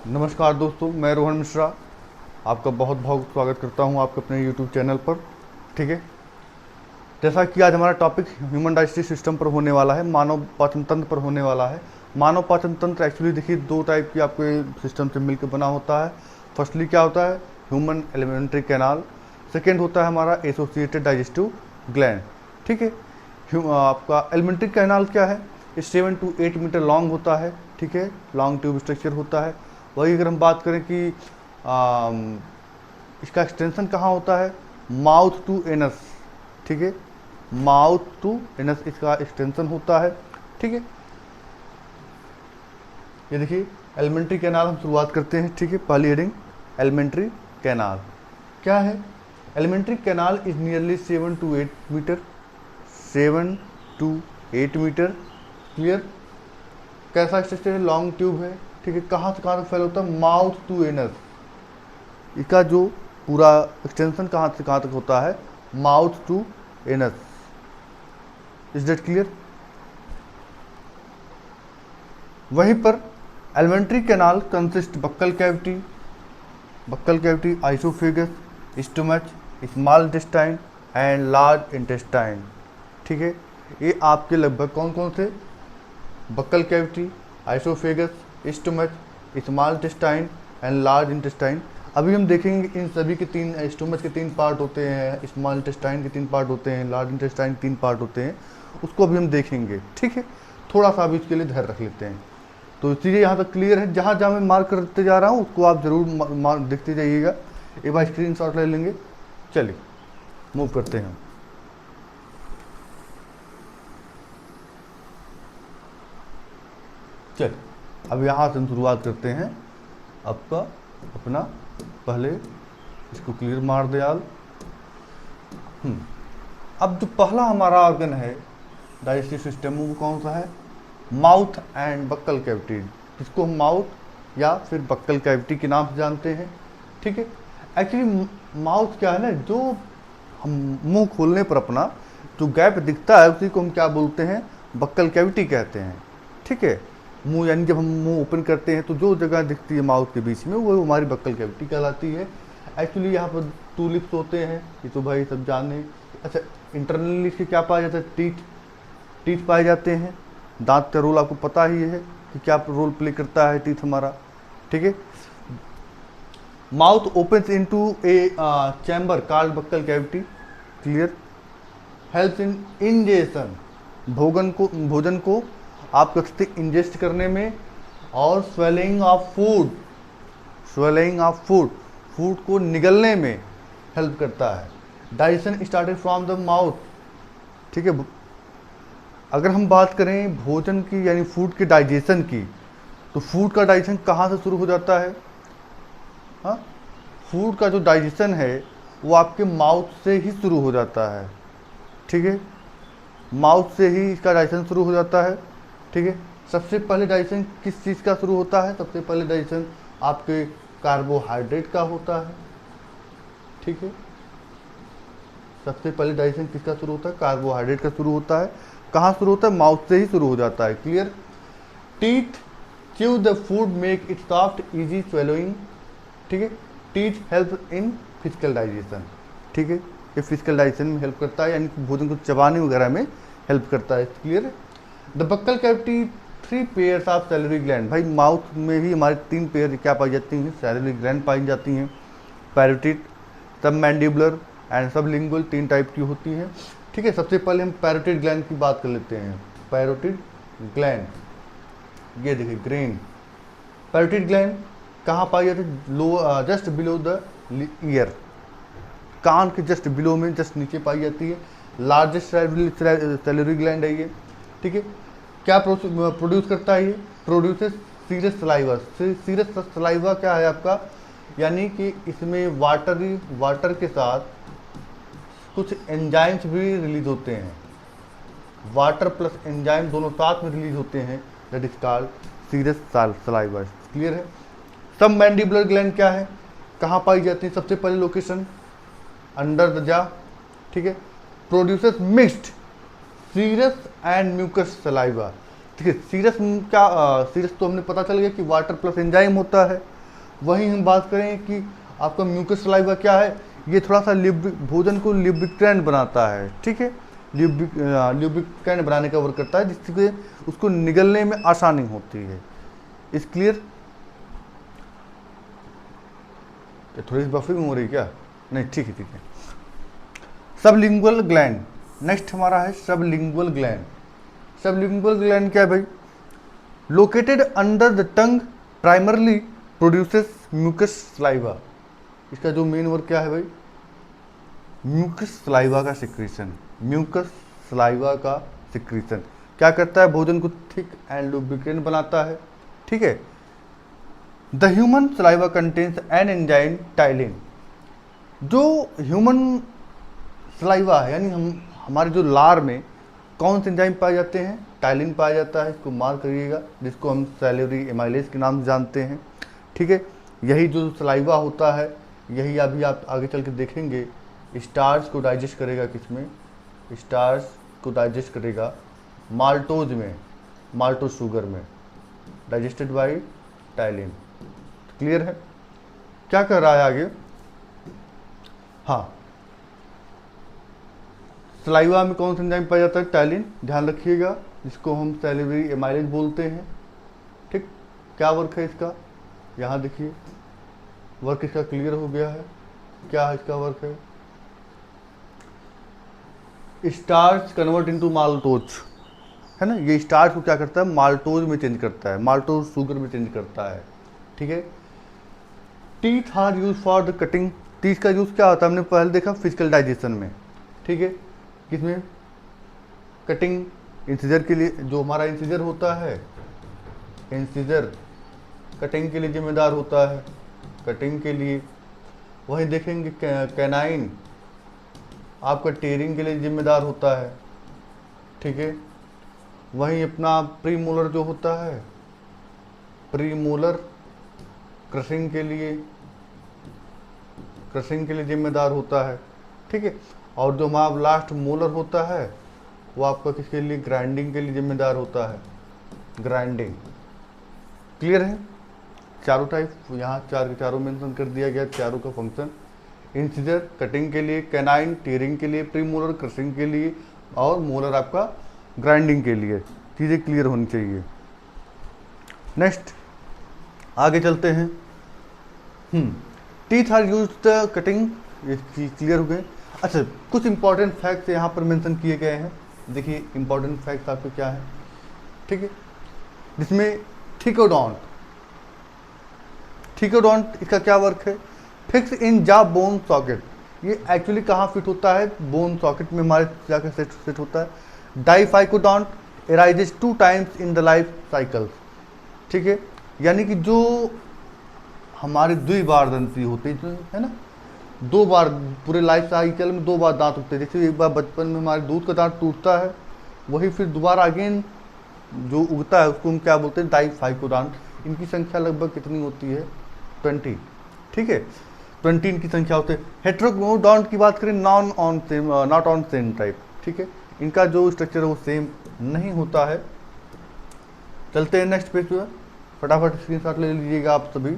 नमस्कार दोस्तों, मैं रोहन मिश्रा आपका बहुत बहुत स्वागत करता हूं आपके अपने YouTube चैनल पर। ठीक है, जैसा कि आज हमारा टॉपिक ह्यूमन डाइजेस्टिव सिस्टम पर होने वाला है, मानव पाचन तंत्र पर होने वाला है। मानव पाचन तंत्र एक्चुअली देखिए दो टाइप की आपके सिस्टम से मिलकर बना होता है। फर्स्टली क्या होता है, ह्यूमन एलिमेंट्री कैनाल। सेकेंड होता है हमारा एसोसिएटेड डाइजेस्टिव ग्लैंड। ठीक है, आपका एलिमेंट्री कैनाल क्या है, ये 7 to 8 मीटर लॉन्ग होता है। ठीक है, लॉन्ग ट्यूब स्ट्रक्चर होता है। वही अगर हम बात करें कि इसका एक्सटेंशन कहाँ होता है, माउथ टू एनस। ठीक है, माउथ टू एनस इसका एक्सटेंशन होता है। ठीक है, ये देखिए एलिमेंट्री कैनाल हम शुरुआत करते हैं। ठीक है, पहली हेडिंग एलिमेंट्री कैनाल क्या है। Alimentary canal is nearly 7 to 8 metre. 7 to 8 metre. Clear. कैसा स्ट्रक्चर है, लॉन्ग ट्यूब है। ठीक है, कहाँ से कहाँ तक फैल होता है, माउथ टू एनस। इसका जो पूरा एक्सटेंशन कहाँ से कहाँ तक होता है, mouth to anus. Is that clear. वहीं पर alimentary canal consist buccal cavity, oesophagus, stomach, small intestine and large intestine. ठीक है, ये आपके लगभग कौन कौन से, buccal cavity, oesophagus, stomach, small intestine and large intestine. अभी हम देखेंगे इन सभी के तीन, स्टमच के 3 पार्ट होते हैं, स्मॉल इंटेस्टाइन के 3 पार्ट होते हैं, लार्ज इंटेस्टाइन 3 पार्ट होते हैं, उसको अभी हम देखेंगे। ठीक है, थोड़ा सा अभी इसके लिए धैर्य रख लेते हैं। तो चीज़ें यहाँ तक क्लियर है। जहाँ जहाँ मैं मार्क करते जा रहा हूँ उसको आप जरूर देखते जाइएगा। एक बार स्क्रीन शॉट ले लेंगे। चलिए मूव करते हैं। चलिए अब यहाँ से हम शुरुआत करते हैं आपका अपना। पहले इसको क्लियर मार दे यार। अब जो पहला हमारा ऑर्गन है डाइजेस्टिव सिस्टम में, वो कौन सा है, माउथ एंड बक्कल कैविटी, जिसको हम माउथ या फिर बक्कल कैविटी के नाम से जानते हैं। ठीक है, एक्चुअली माउथ क्या है ना, जो हम मुंह खोलने पर अपना जो गैप दिखता है उसी को हम क्या बोलते हैं, बक्कल कैविटी कहते हैं। ठीक है, मुंह यानी जब हम मुंह ओपन करते हैं तो जो जगह दिखती है माउथ के बीच में वो हमारी बक्कल कैविटी कहलाती है। एक्चुअली यहाँ पर 2 लिप्स होते हैं, ये तो भाई सब जाने। अच्छा, इंटरनली इसके क्या पाया जाता है, टीथ पाए जाते हैं। दांत का रोल आपको पता ही है कि क्या रोल प्ले करता है टीथ हमारा। ठीक है, mouth opens into A chamber called buccal cavity. Clear. Help in ingestion, भोजन को आप कर सकते इंजेस्ट करने में। और स्वेलिंग ऑफ फूड को निगलने में हेल्प करता है। Digestion started from the mouth. ठीक है, अगर हम बात करें भोजन की यानी फूड के डाइजेशन की, तो फूड का डाइजेशन कहाँ से शुरू हो जाता है, हाँ, फूड का जो डाइजेशन है वो आपके माउथ से ही शुरू हो जाता है। ठीक है, माउथ से ही इसका डाइजेशन शुरू हो जाता है। ठीक है, सबसे पहले डाइजेशन किस चीज़ का शुरू होता है, सबसे पहले डाइजेशन आपके कार्बोहाइड्रेट का होता है। ठीक है, सबसे पहले डाइजेशन किसका शुरू होता है, कार्बोहाइड्रेट का शुरू होता है। कहाँ शुरू होता है, माउथ से ही शुरू हो जाता है। Clear. Teeth chew the food make it soft easy swallowing. ठीक है, teeth help in physical digestion. ठीक है, ये फिजिकल डाइजेशन में हेल्प करता है, यानी कि भोजन को चबाने वगैरह में हेल्प करता है। Clear. The buccal cavity 3 pairs of salivary gland. भाई माउथ में ही हमारे 3 पेयर क्या पाई जाती हैं, सैलिवरी ग्लैंड पाई जाती हैं। पैरोटिड, सब मैंडिबुलर एंड सब लिंगुअल, 3 टाइप की होती हैं। ठीक है, सबसे पहले हम पैरोटिड ग्लैंड की बात कर लेते हैं। पैरोटिड ग्लैंड, ये देखिए ग्रेन। पैरोटिड ग्लैंड कहाँ पाई जाती है, लो जस्ट बिलो द ईयर, कान के जस्ट बिलो में, जस्ट नीचे पाई जाती है। लार्जेस्ट सैलिवरी ग्लैंड है ये। ठीक है, क्या प्रोड्यूस करता है ये, produces serous saliva. Serous saliva क्या है आपका, यानी कि इसमें वाटर के साथ कुछ एंजाइम्स भी रिलीज होते हैं। वाटर प्लस एंजाइम दोनों साथ में रिलीज होते हैं, that is called serous saliva. Clear है। सब मैंडिबुलर ग्लैंड क्या है, कहाँ पाई जाती है, सबसे पहले लोकेशन अंडर द जा। ठीक है, produces mixed serous and mucous saliva. ठीक है। सीरस क्या, सीरस तो हमने पता चल गया कि वाटर प्लस एंजाइम होता है। वहीं हम बात करें कि आपका म्यूकस सलाइवा क्या है, ये थोड़ा सा भोजन को ल्यूब्रिकेंट बनाता है, ठीक है, ल्यूब्रिकेंट बनाने का वर्क करता है, जिससे उसको निगलने में आसानी होती है। इस क्लियर? थोड़ी सी बफरिंग हो रही क्या? नहीं, ठीक है ठीक है। सबलिंगुअल ग्लैंड, नेक्स्ट हमारा है सबलिंगुअल ग्लैंड। सबलिंगुअल ग्लैंड क्या है भाई? Located under the tongue, primarily produces mucous saliva. इसका जो मेन वर्क क्या है भाई? म्यूकस सलाइवा का सिक्रीशन। म्यूकस सलाइवा का सिक्रीशन क्या करता है? भोजन को थिक एंड लुब्रिकेंट बनाता है, ठीक है। The human saliva contains an enzyme ptyalin. जो ह्यूमन सलाइवा है, यानी हमारे जो लार में कौन से एंजाइम पाए जाते हैं? टाइलिन पाया जाता है, इसको मार्क करिएगा, जिसको हम सैलिवरी एमाइलेज के नाम से जानते हैं, ठीक है। यही जो सलाइवा होता है, यही अभी आप आगे चल के देखेंगे, स्टार्च को डाइजेस्ट करेगा। किसमें? स्टार्च को डाइजेस्ट करेगा माल्टोज में, माल्टोज शुगर में, डाइजेस्टेड बाय टाइलिन। क्लियर है? क्या कर रहा है आगे? हाँ, सलाइवा में कौन सा एंजाइम पाया जाता है? टाइलिन, ध्यान रखिएगा, जिसको हम सैलिवरी एमाइलेज बोलते हैं, ठीक। क्या वर्क है इसका? यहाँ देखिए, वर्क इसका क्लियर हो गया है। क्या है इसका वर्क? है स्टार्च कन्वर्ट इनटू माल्टोज, है ना। ये स्टार्च को क्या करता है? माल्टोज में चेंज करता है, माल्टोज शुगर में चेंज करता है, ठीक है। Teeth are use for the cutting. Teeth का यूज क्या होता है? हमने पहले देखा फिजिकल डाइजेशन में, ठीक है। किसमें? कटिंग, इंसिजर के लिए। जो हमारा इंसिजर होता है, इंसिजर कटिंग के लिए जिम्मेदार होता है, कटिंग के लिए। वहीं देखेंगे कैनाइन आपका टीयरिंग के लिए जिम्मेदार होता है, ठीक है। वहीं अपना प्रीमोलर जो होता है, प्रीमोलर क्रशिंग के लिए, क्रशिंग के लिए जिम्मेदार होता है, ठीक है। और जो हमारा लास्ट मोलर होता है, वो आपका किसके लिए? ग्राइंडिंग के लिए जिम्मेदार होता है, ग्राइंडिंग। क्लियर है? चारों टाइप यहाँ चार के चारों मेंशन कर दिया गया, चारों का फंक्शन। इंसिजर कटिंग के लिए, कैनाइन टीयरिंग के लिए, प्रीमोलर क्रशिंग के लिए, और मोलर आपका ग्राइंडिंग के लिए। चीज़ें क्लियर होनी चाहिए। नेक्स्ट आगे चलते हैं। Teeth are use the cutting, ये क्लियर हो गए। अच्छा, कुछ इंपॉर्टेंट फैक्ट्स यहाँ पर मेंशन किए गए हैं। देखिए इंपॉर्टेंट फैक्ट्स आपके क्या है, ठीक है। जिसमें थिकोडोंट, थिकोडोंट इसका क्या वर्क है? फिक्स इन जा बोन सॉकेट। ये एक्चुअली कहाँ फिट होता है? बोन सॉकेट में हमारे जाकर सेट होता है। Diphyodont arises 2 times in the life cycle, ठीक है। यानी कि जो हमारे द्विबारदंती होते है ना, 2 बार पूरे लाइफ साइकिल में 2 बार दांत उगते हैं। जैसे एक बार बचपन में हमारे दूध का दांत टूटता है, वही फिर दोबारा अगेन जो उगता है उसको हम क्या बोलते हैं? डाइफाइकोडोंट। इनकी संख्या लगभग कितनी होती है? 20, ठीक है, 20 इनकी संख्या होती है। हेट्रोगोनोडोंट की बात करें, नॉट ऑन सेम टाइप, ठीक है। इनका जो स्ट्रक्चर है वो सेम नहीं होता है। चलते हैं नेक्स्ट पेज पे, फटाफट स्क्रीनशॉट ले लीजिएगा आप सभी।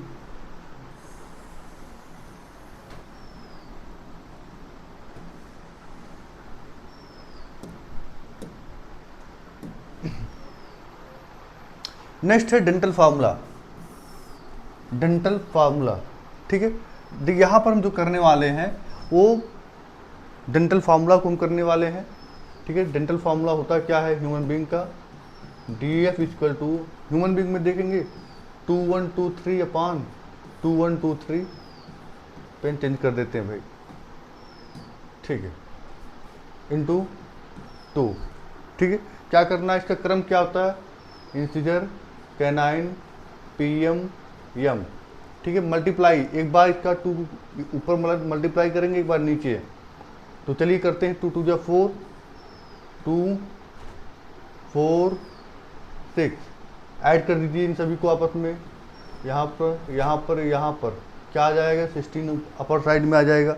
नेक्स्ट है डेंटल फार्मूला, डेंटल फार्मूला, ठीक है। यहाँ पर हम जो करने वाले हैं वो डेंटल फार्मूला को हम करने वाले हैं, ठीक है। डेंटल फार्मूला होता क्या है ह्यूमन बीइंग का? DF equal to, human being में देखेंगे 2123 अपान 2123, पेन चेंज कर देते हैं भाई, ठीक है, इंटू 2, ठीक है। क्या करना है? इसका क्रम क्या होता है? इंसिजर, कैनाइन, PM, यम, ठीक है। मल्टीप्लाई, एक बार इसका 2 ऊपर मल्टीप्लाई करेंगे, एक बार नीचे। तो चलिए करते हैं। 2 2 जा 4, 2 4 6, ऐड कर दीजिए इन सभी को आपस में। यहाँ पर, यहाँ पर, यहाँ पर क्या आ जाएगा? 16 अपर साइड में आ जाएगा।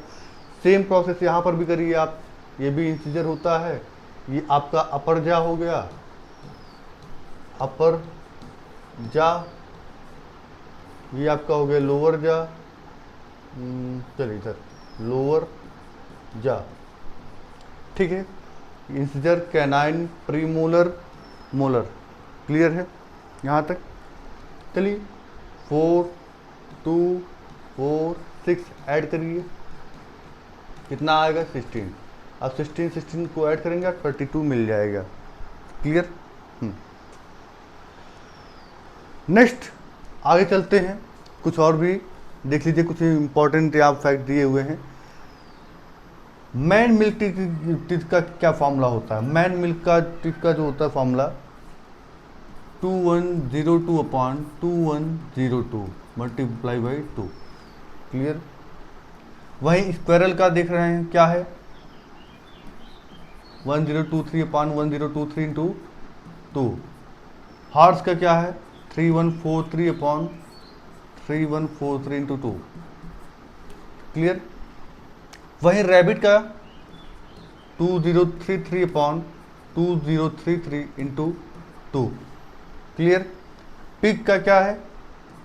सेम प्रोसेस यहाँ पर भी करिए आप। ये भी इंसिजर होता है, ये आपका अपर जा हो गया, अपर जा, ये आपका हो गया लोअर जा, चलिए इधर लोअर जा, ठीक है। Incisor, canine, premolar, molar, clear है यहाँ तक। चलिए 4 2 4 6 ऐड करिए, कितना आएगा 16। अब 16 को ऐड करेंगे 32 मिल जाएगा, क्लियर। नेक्स्ट आगे चलते हैं, कुछ और भी देख लीजिए, कुछ इंपॉर्टेंट यहाँ फैक्ट दिए हुए हैं। मैन मिल्क टीथ का क्या फॉर्मूला होता है? मैन मिल्क का टीथ का जो होता है फॉर्मूला 2102/2102 मल्टीप्लाई बाई 2, क्लियर। वहीं स्क्वायरल का देख रहे हैं क्या है, 1023/1023 इंटू 2। हार्स का क्या है 3143/3143 इंटू 2, क्लियर। वहीं रैबिट का 2033/2033 इंटू 2, क्लियर। पिग का क्या है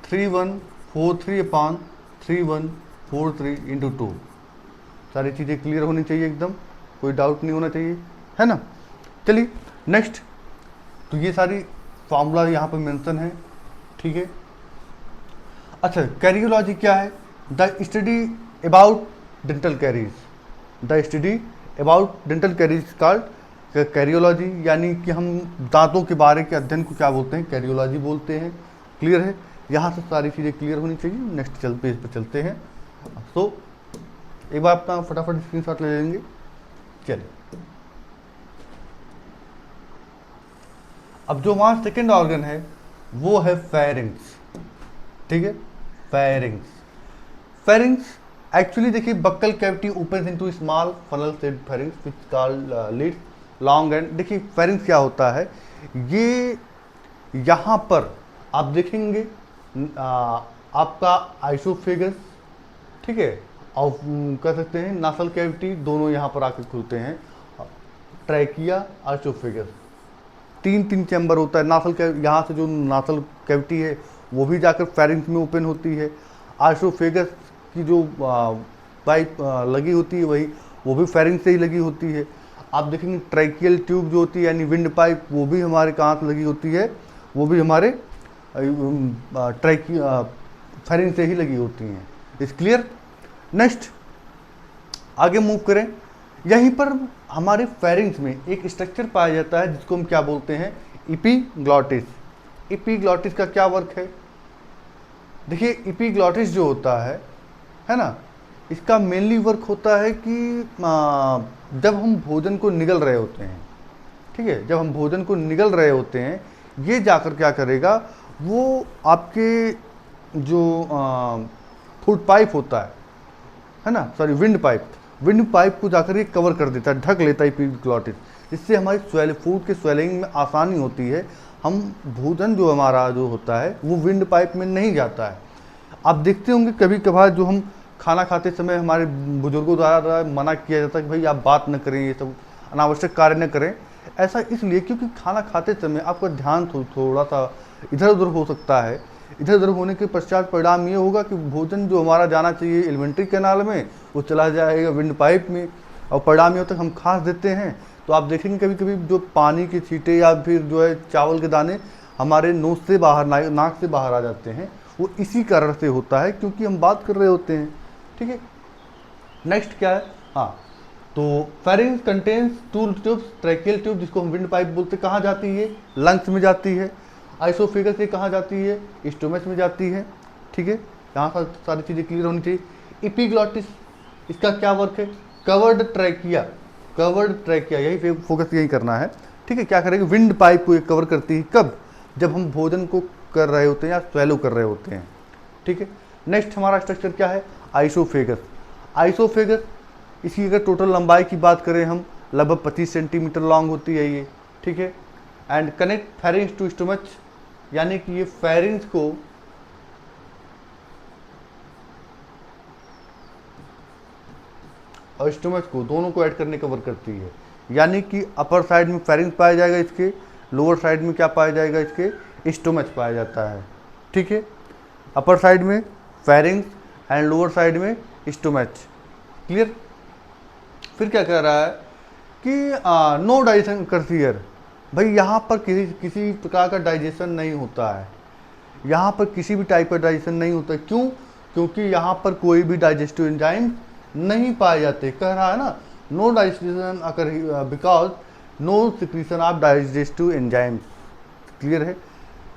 3143/3143 इंटू 2। सारी चीज़ें क्लियर होनी चाहिए एकदम, कोई डाउट नहीं होना चाहिए, है ना। चलिए नेक्स्ट, तो ये सारी फार्मूला यहाँ पर मेंशन है, ठीक है। अच्छा, कैरियोलॉजी क्या है? The study about dental caries, the study about dental caries called karyology, यानी कि हम दांतों के बारे के अध्ययन को क्या बोलते हैं, कैरियोलॉजी बोलते हैं, क्लियर है। यहाँ से सारी चीज़ें क्लियर होनी चाहिए। नेक्स्ट पेज पर चलते हैं। तो एक बार अपना फटाफट स्क्रीनशॉट ले लेंगे। चलिए, अब जो वहाँ सेकेंड ऑर्गन है वो है फेरिंग्स, ठीक है। फेरिंग्स, फेरिंग्स एक्चुअली देखिए, buccal cavity opens into small funnel shaped pharynx which called leads long end. देखिए फेरिंग्स क्या होता है, ये यहाँ पर आप देखेंगे आपका आइसोफेगस, ठीक है, और कह सकते हैं नासल कैविटी, दोनों यहाँ पर आके खुलते हैं। ट्रैकिया, आइसोफेगस, तीन चैम्बर होता है। नासल यहाँ से जो नासल कैविटी है वो भी जाकर फेरिंग्स में ओपन होती है। आइसोफेगस की जो पाइप लगी होती है वही, वो भी फेरिंग्स से ही लगी होती है। आप देखेंगे ट्रैकियल ट्यूब जो होती है यानी विंड पाइप, वो भी हमारे कहाँ से लगी होती है, वो भी हमारे फेरिंग से ही लगी होती हैं। इस क्लियर। नेक्स्ट आगे मूव करें। यहीं पर हमारे फेरिंग्स में एक स्ट्रक्चर पाया जाता है जिसको हम क्या बोलते हैं, इपीग्लॉटिस। इपीग्लॉटिस का क्या वर्क है? देखिए इपीग्लॉटिस जो होता है ना, इसका मेनली वर्क होता है कि जब हम भोजन को निगल रहे होते हैं, ठीक है, जब हम भोजन को निगल रहे होते हैं, ये जाकर क्या करेगा, वो आपके जो फूड पाइप होता है ना, सॉरी विंड पाइप को जाकर ये कवर कर देता है, ढक लेता है इपीग्लॉटिस, जिससे हमारी फूड के स्वेलिंग में आसानी होती है। हम भोजन जो हमारा जो होता है वो विंड पाइप में नहीं जाता है। आप देखते होंगे कभी कभार जो हम खाना खाते समय हमारे बुजुर्गों द्वारा मना किया जाता है कि भाई आप बात न करें, ये सब अनावश्यक कार्य न करें। ऐसा इसलिए क्योंकि खाना खाते समय आपका ध्यान थोड़ा सा इधर उधर हो सकता है। इधर उधर होने के पश्चात परिणाम ये होगा कि भोजन जो हमारा जाना चाहिए एलिमेंट्री कैनाल में, वो चला जाएगा विंड पाइप में, और परिणाम ये होता है हम खास देते हैं। तो आप देखेंगे कभी कभी जो पानी के छींटे या फिर जो है चावल के दाने हमारे नोज से बाहर, नाक से बाहर आ जाते हैं, वो इसी कारण से होता है क्योंकि हम बात कर रहे होते हैं, ठीक है। नेक्स्ट क्या है, हाँ, तो pharynx contains two tubes, tracheal tube जिसको हम विंड पाइप बोलते, कहाँ जाती है, लंग्स में जाती है। आइसोफेगस से कहाँ जाती है, स्टोमच में जाती है, ठीक है। यहाँ सारी चीज़ें क्लियर होनी चाहिए। इपीग्लॉटिस, इसका क्या वर्क है, कवर्ड ट्रैकिया, यही फोकस यही करना है, ठीक है। क्या करेगी, विंड पाइप को कवर करती है, कब, जब हम भोजन को कर रहे होते हैं या स्वेलो कर रहे होते हैं, ठीक है। नेक्स्ट हमारा स्ट्रक्चर क्या है, आइसोफेगस, इसकी अगर टोटल लंबाई की बात करें हम, लगभग 25 सेंटीमीटर लॉन्ग होती है ये, ठीक है। And connect pharynx to stomach, यानी कि ये फेरिंग्स को और स्टोमच को दोनों को ऐड करने का वर्क करती है। यानी कि अपर साइड में फेरिंग्स पाया जाएगा इसके, लोअर साइड में क्या पाया जाएगा, इसके स्टोमच पाया जाता है, ठीक है। अपर साइड में फेरिंग्स एंड लोअर साइड में स्टोमच, क्लियर। फिर क्या कह रहा है कि नो डाइजेशन occurs here। भाई यहाँ पर किसी किसी प्रकार का डाइजेशन नहीं होता है, यहाँ पर किसी भी टाइप का डाइजेशन नहीं होता है। क्यों? क्योंकि यहाँ पर कोई भी डाइजेस्टिव एंजाइम नहीं पाए जाते। कह रहा है ना, no digestion occur because no secretion of digestive enzymes. Clear है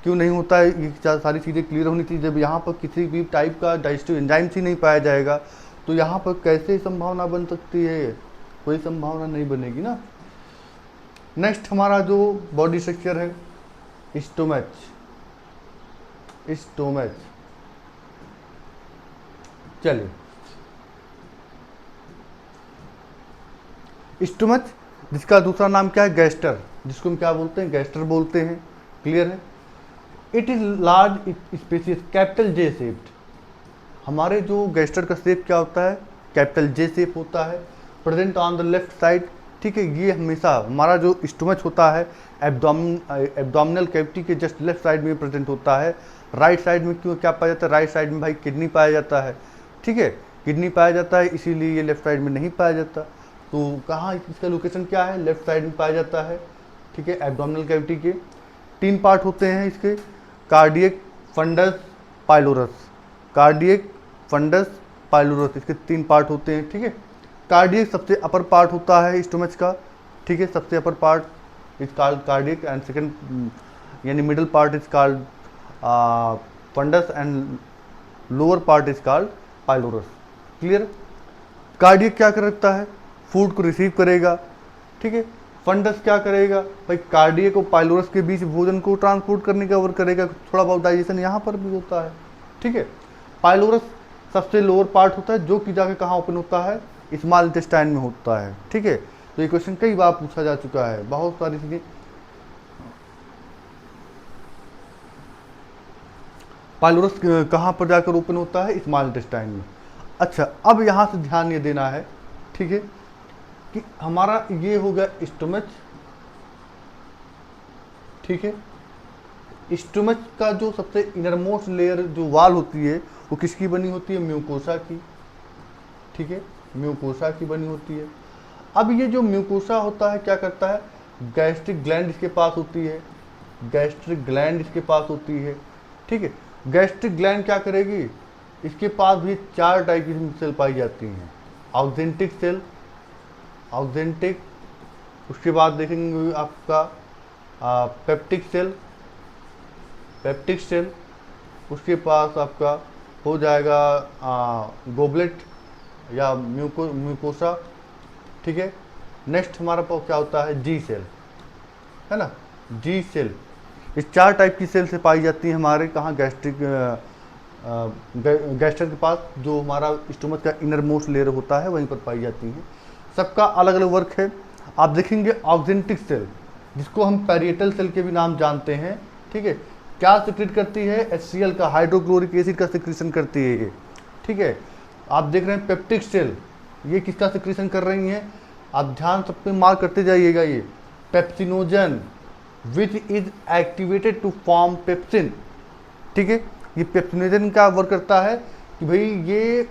क्यों नहीं होता है? ये सारी चीज़ें क्लियर होनी चाहिए। जब यहाँ पर किसी भी टाइप का डाइजेस्टिव एंजाइम्स ही नहीं पाया जाएगा तो यहाँ पर कैसे संभावना बन सकती है? कोई संभावना नहीं बनेगी ना। नेक्स्ट हमारा जो बॉडी स्ट्रक्चर है, स्टोमच। स्टोमच, चलिए स्टोमच, जिसका दूसरा नाम क्या है, गैस्टर, जिसको हम क्या बोलते हैं, गैस्टर बोलते हैं। क्लियर है। It is large spacious capital J shaped. हमारे जो गैस्टर का शेप क्या होता है, कैपिटल जे शेप होता है, present on the left side, ठीक है। ये हमेशा हमारा जो स्टोमच होता है एब्डोमिनल कैविटी के जस्ट लेफ्ट साइड में प्रेजेंट होता है। राइट साइड में क्यों क्या पाया जाता है? राइट साइड में भाई किडनी पाया जाता है, ठीक है, किडनी पाया जाता है, इसीलिए ये लेफ्ट साइड में नहीं पाया जाता। तो कहाँ इसका लोकेशन क्या है? लेफ्ट साइड में पाया जाता है, ठीक है। एब्डोमिनल कैविटी के 3 पार्ट होते हैं इसके, cardiac, fundus, pylorus. Cardiac, fundus, pylorus, इसके 3 पार्ट होते हैं, ठीक है। कार्डियक सबसे अपर पार्ट होता है स्टोमच का, ठीक है, सबसे upper part is called cardiac and second यानी middle part is called fundus and lower part is called pylorus. Clear. Cardiac क्या कर रखता है? फूड को रिसीव करेगा, ठीक है। फंडस क्या करेगा? भाई कार्डियक और पाइलोरस के बीच भोजन को ट्रांसपोर्ट करने का वर्क करेगा, थोड़ा बहुत डाइजेशन यहाँ पर भी होता है, ठीक है। पाइलोरस सबसे लोअर पार्ट होता है जो कि जाके कहाँ ओपन होता है, स्मॉल इंटेस्टाइन में होता है, ठीक है। तो ये क्वेश्चन कई बार पूछा जा चुका है, बहुत सारी चीजें। पाइलोरस कहाँ पर जाकर ओपन होता है? स्मॉल इंटेस्टाइन में। अच्छा, अब यहाँ से ध्यान ये देना है, ठीक है, कि हमारा ये हो गया स्टोमच, ठीक है। स्टोमच का जो सबसे इनरमोस्ट लेयर जो वाल होती है वो किसकी बनी होती है? म्यूकोसा की, ठीक है, म्यूकोसा की बनी होती है। अब ये जो म्यूकोसा होता है क्या करता है? गैस्ट्रिक ग्लैंड इसके पास होती है, गैस्ट्रिक ग्लैंड इसके पास होती है, ठीक है। गैस्ट्रिक ग्लैंड क्या करेगी? इसके पास भी 4 टाइप की सेल पाई जाती हैं। ऑक्जेंटिक सेल, ऑक्जेंटिक, उसके बाद देखेंगे आपका पेप्टिक सेल, पेप्टिक सेल, उसके पास आपका हो जाएगा गोबलेट या म्यूकोसा, ठीक है। नेक्स्ट हमारा पास क्या होता है? जी सेल, है ना, जी सेल। इस 4 टाइप की सेल से पाई जाती है हमारे कहाँ? गैस्ट्रिक गैस्टर के पास, जो हमारा स्टोमच का इनर मोस्ट लेयर होता है वहीं पर पाई जाती हैं। सबका अलग अलग वर्क है। आप देखेंगे ऑक्जेंटिक सेल, जिसको हम पैरिएटल सेल के भी नाम जानते हैं, ठीक है, क्या सिक्रेट करती है? HCl का, हाइड्रोक्लोरिक एसिड का सिक्रेशन करती है ये, ठीक है। आप देख रहे हैं पेप्टिक सेल, ये किसका सिक्रेशन कर रही हैं? आप ध्यान सब पे मार्क करते जाइएगा। ये pepsinogen which is activated to form pepsin, ठीक है। ये पेप्सिनोजन का वर्क करता है कि भाई ये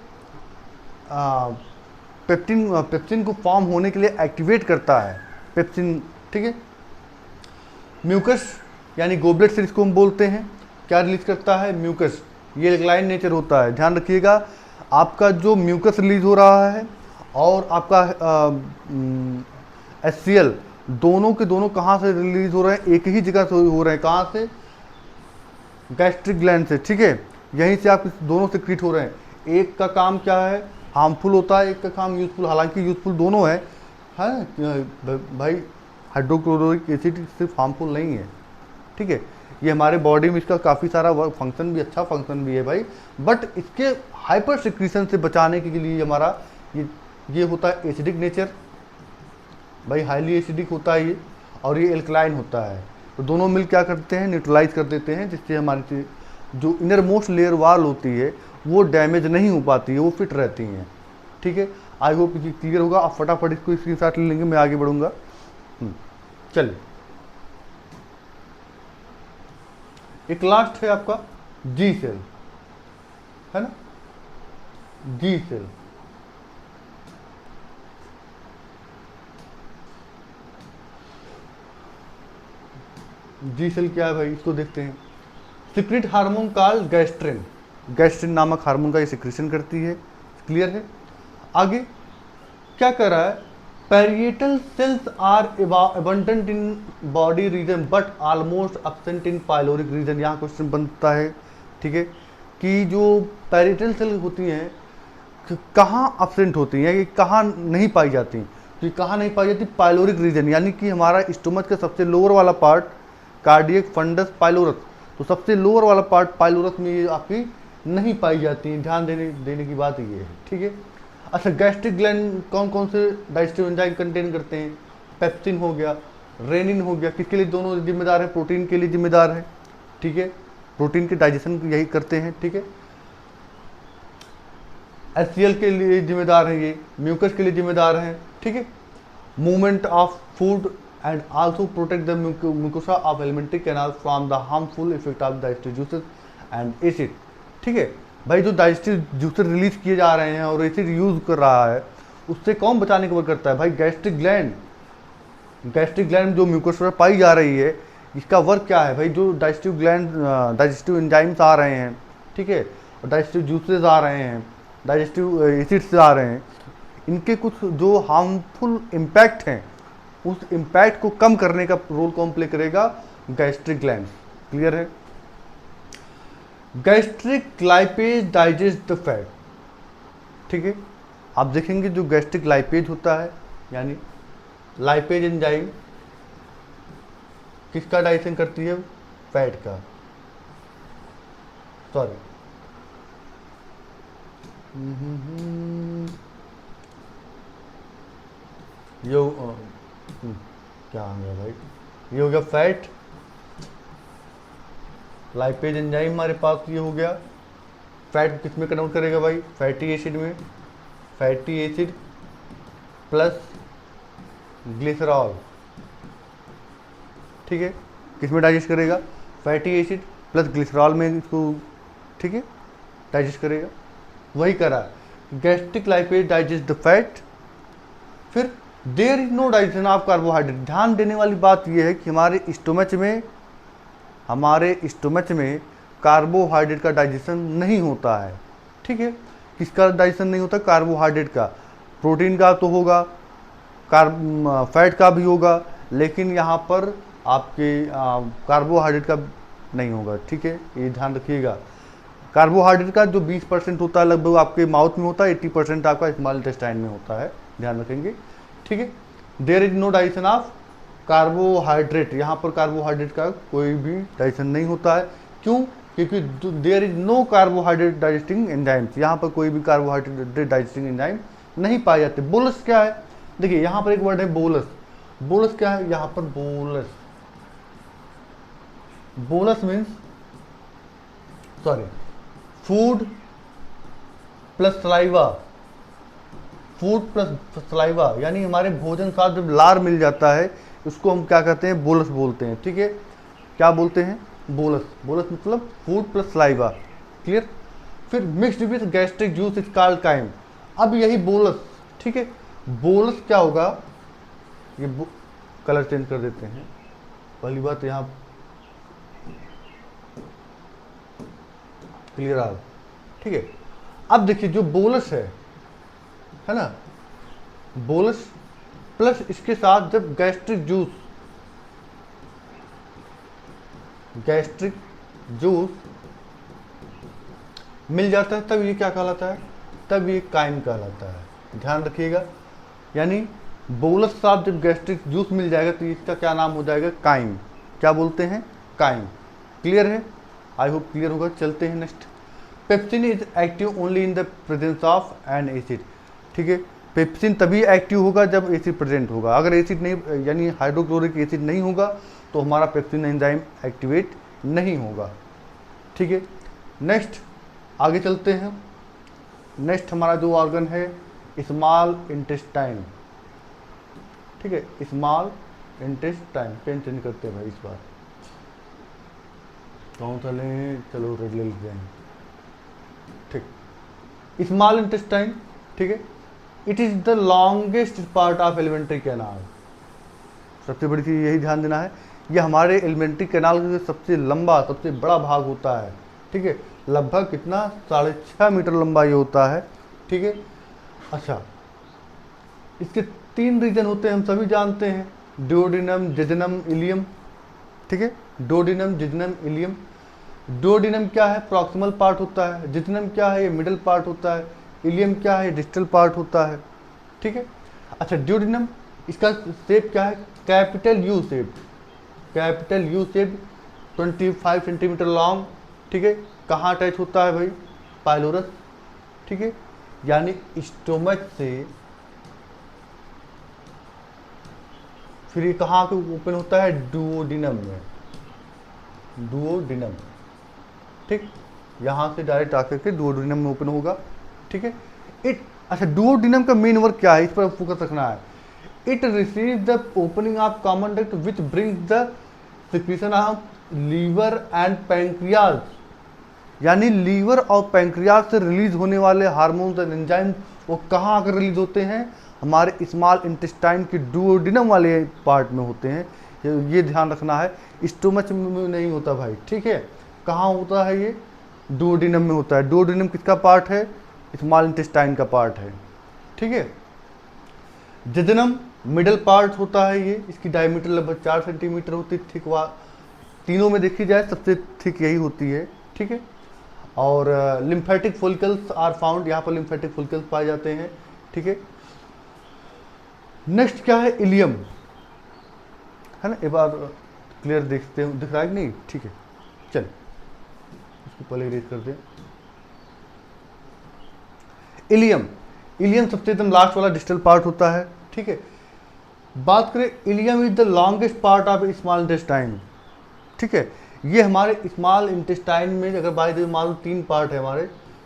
पेप्सिन को फॉर्म होने के लिए एक्टिवेट करता है पेप्सिन, ठीक है। म्यूकस यानी गोबलेट सेल इसको हम बोलते हैं, क्या रिलीज करता है? म्यूकस। ये एल्कलाइन नेचर होता है, ध्यान रखिएगा। आपका जो म्यूकस रिलीज हो रहा है और आपका HCl, दोनों के दोनों कहाँ से रिलीज हो रहे हैं? एक ही जगह से हो रहे हैं। कहाँ से? गैस्ट्रिक ग्लैंड से, ठीक है। यहीं से आप दोनों से क्रिएट हो रहे हैं। एक का काम क्या है? हार्मफुल होता है, एक का काम यूजफुल, हालांकि यूजफुल दोनों है भाई। हाइड्रोक्लोरिक एसिड सिर्फ हार्मफुल नहीं है, ठीक है। ये हमारे बॉडी में इसका काफ़ी सारा फंक्शन भी, अच्छा फंक्शन भी है भाई, बट इसके हाइपर सिक्रीशन से बचाने के लिए हमारा ये होता है एसिडिक नेचर, भाई हाईली एसिडिक होता है ये, और ये एल्कलाइन होता है। तो दोनों मिल क्या करते हैं? न्यूट्रलाइज कर देते हैं, जिससे हमारी जो इनर मोस्ट लेयर वाल होती है वो डैमेज नहीं हो पाती है, वो फिट रहती हैं, ठीक है। आई होप ये क्लियर होगा। आप फटाफट इसको स्क्रीनशॉट ले लेंगे, मैं आगे बढ़ूंगा। चलिए एक लास्ट है आपका जी सेल, है ना, जी सेल। जी सेल क्या है भाई, इसको देखते हैं। Secrete hormone called gastrin, gastrin नामक हार्मोन का ये सिक्रेशन करती है, क्लियर है। आगे क्या कर रहा है, parietal cells are abundant in body region but almost absent in pyloric region. यहाँ क्वेश्चन बनता है, ठीक है, कि जो पैरिएटल सेल होती हैं कहाँ एब्सेंट होती हैं, ये कहाँ नहीं पाई जाती, तो ये कहाँ नहीं पाई जाती, पाइलोरिक रीजन, यानी कि हमारा स्टोमच का सबसे लोअर वाला पार्ट, कार्डियक फंडस पाइलोरस, तो सबसे लोअर वाला पार्ट पाइलोरस में ये आपकी नहीं पाई जाती है। ध्यान देने देने की बात ये है, ठीक है। अच्छा, गैस्ट्रिक ग्लैंड कौन कौन से डाइजेस्टिव एंजाइम कंटेन करते हैं, पेप्सिन हो गया, रेनिन हो गया, किसके लिए दोनों जिम्मेदार है, प्रोटीन के लिए जिम्मेदार है, ठीक है, प्रोटीन के डाइजेशन यही करते हैं, ठीक है। HCl के लिए जिम्मेदार हैं, ये म्यूकस के लिए जिम्मेदार हैं, ठीक है। Movement of food and also protect the mucosa of alimentary canal from the harmful effect of digestive juices and acid, ठीक है। भाई जो डाइजेस्टिव जूसेस रिलीज किए जा रहे हैं और एसिड यूज कर रहा है, उससे कौन बचाने की वर्क करता है, भाई गैस्ट्रिक ग्लैंड। गैस्ट्रिक ग्लैंड जो म्यूकोसा पाई जा रही है, इसका वर्क क्या है भाई, जो डाइजेस्टिव ग्लैंड डाइजेस्टिव एंजाइम्स आ रहे हैं, ठीक है, और डाइजेस्टिव जूसेस आ रहे हैं, डाइजेस्टिव एसिड्स आ रहे हैं, इनके कुछ जो हार्मफुल इम्पैक्ट हैं, उस इम्पैक्ट को कम करने का रोल कौन प्ले करेगा, गैस्ट्रिक ग्लैंड, क्लियर है। Gastric lipase digest the fat, ठीक है। आप देखेंगे जो गैस्ट्रिक लाइपेज होता है, यानी लाइपेज एंजाइम किसका डाइजेशन करती है, फैट का, सॉरी ये क्या आ गया भाई, ये हो गया फैट, लाइपेज एंजाइम हमारे पास ये हो गया। फैट किस में कन्वर्ट करेगा भाई, फैटी एसिड में, फैटी एसिड प्लस ग्लिसरॉल, ठीक है, किस में डाइजेस्ट करेगा, फैटी एसिड प्लस ग्लिसरॉल में इसको, ठीक है, डाइजेस्ट करेगा। वही करा, gastric lipase digest the fat. फिर there is no digestion of carbohydrate. ध्यान देने वाली बात यह है कि हमारे स्टोमच में कार्बोहाइड्रेट का डाइजेशन नहीं होता है, ठीक है। किसका डाइजेशन नहीं होता, कार्बोहाइड्रेट का। प्रोटीन का तो होगा, फैट का भी होगा, लेकिन यहाँ पर आपके कार्बोहाइड्रेट का नहीं होगा, ठीक है, ये ध्यान रखिएगा। कार्बोहाइड्रेट का जो 20% होता है लगभग आपके माउथ में होता है, 80% आपका स्मॉल इंटेस्टाइन में होता है, ध्यान रखेंगे, ठीक है। There is no digestion of carbohydrate, यहाँ पर कार्बोहाइड्रेट का कोई भी डाइजेशन नहीं होता है, क्यों, क्योंकि there is no carbohydrate digesting enzymes, यहाँ पर कोई भी कार्बोहाइड्रेट डाइजेस्टिंग एंजाइम नहीं पाए जाते। बोलस क्या है, देखिए यहाँ पर एक वर्ड है बोलस। बोलस क्या है, यहाँ पर bolus, bolus means sorry food plus saliva, food plus saliva, यानी हमारे भोजन साथ जब लार मिल जाता है उसको हम क्या कहते हैं, बोलस बोलते हैं, ठीक है। क्या बोलते हैं, बोलस। बोलस मतलब फूड प्लस सलाइवा, क्लियर। फिर mixed with gastric juice is called crime. अब यही बोलस, ठीक है, बोलस क्या होगा, ये कलर चेंज कर देते हैं, पहली बात यहाँ क्लियर आ, ठीक है। अब देखिए जो बोलस है ना, बोलस प्लस इसके साथ जब गैस्ट्रिक जूस मिल जाता है, तब ये क्या कहलाता है, तब ये काइम कहलाता है, ध्यान रखिएगा। यानी बोलस के साथ जब गैस्ट्रिक जूस मिल जाएगा तो इसका क्या नाम हो जाएगा, काइम। क्या बोलते हैं, काइम, क्लियर है, आई होप क्लियर होगा। चलते हैं next. Pepsin is active only in the presence of N acid, ठीक है। पेप्सिन तभी एक्टिव होगा जब एसिड प्रेजेंट होगा, अगर एसिड नहीं, यानी हाइड्रोक्लोरिक एसिड नहीं होगा तो हमारा पेप्सिन एंजाइम एक्टिवेट नहीं होगा, ठीक है। नेक्स्ट आगे चलते हैं। नेक्स्ट हमारा जो ऑर्गन है स्मॉल इंटेस्टाइन, ठीक है, स्मॉल इंटेस्टाइन। पेन चेंज करते हैं भाई, इस बार कौन सा लें, चलो रेड ले लेते हैं। ठीक, स्मॉल इंटेस्टाइन, ठीक है, it is the longest part of alimentary canal. सबसे बड़ी चीज यही ध्यान देना है, ये हमारे एलिमेंट्री कैनाल का सबसे लंबा, सबसे बड़ा भाग होता है। ठीक है, लगभग कितना, 6.5 मीटर लंबा ये होता है। ठीक है, अच्छा, इसके 3 रीजन होते हैं, हम सभी जानते हैं, डुओडेनम, जेजुनम, इलियम। ठीक है, डुओडेनम, जेजुनम, इलियम। डुओडेनम क्या है, प्रॉक्सिमल पार्ट होता है। जेजुनम क्या है, ये मिडल पार्ट होता है। इलियम क्या है, डिस्टल पार्ट होता है। ठीक है, अच्छा, डुओडेनम, इसका शेप क्या है, capital U shape. Capital U shape, 25 centimetre long. ठीक है, कहाँ अटैच होता है भाई, पाइलोरस। ठीक है, यानी स्टोमच से फिर ये कहाँ पे ओपन होता है, डुओडेनम में। डुओडेनम, ठीक, यहाँ से डायरेक्ट आकर के डुओडेनम में ओपन होगा। ठीक है, अच्छा, डुओडेनम का मेन वर्क क्या है, इस पर फोकस रखना है। It receive the opening of common duct which brings the secretion of liver and pancreas. यानी लीवर और पैंक्रियाज से रिलीज होने वाले हार्मोन्स एंड एंजाइम वो कहाँ आकर रिलीज होते हैं, हमारे स्मॉल इंटेस्टाइन के डुओडेनम वाले पार्ट में होते हैं। ये ध्यान रखना है, स्टोमच में नहीं होता भाई। ठीक है, कहाँ होता है, ये डुओडेनम में होता है। डुओडेनम किसका पार्ट है, स्मॉल इंटेस्टाइन का पार्ट है। ठीक है, जेजुनम मिडल पार्ट होता है ये, इसकी डायमीटर लगभग 4 सेंटीमीटर होती है। थिक वा तीनों में देखी जाए सबसे थिक यही होती है। ठीक है, और लिम्फेटिक फोलिकल्स आर फाउंड, यहाँ पर लिम्फेटिक फोलिकल्स पाए जाते हैं। ठीक है, नेक्स्ट क्या है, इलियम, है ना, एक बार क्लियर देखते हैं, दिख रहा है कि नहीं। ठीक है, चल इसको पहले इरेज कर दें। इलियम, इलियम सबसे एकदम लास्ट वाला डिस्टल पार्ट होता है। ठीक है, बात करें, ilium is the longest part of small intestine. ठीक है, ये हमारे स्मॉल इंटेस्टाइन में अगर बात करें, मान लो 3 पार्ट है हमारे,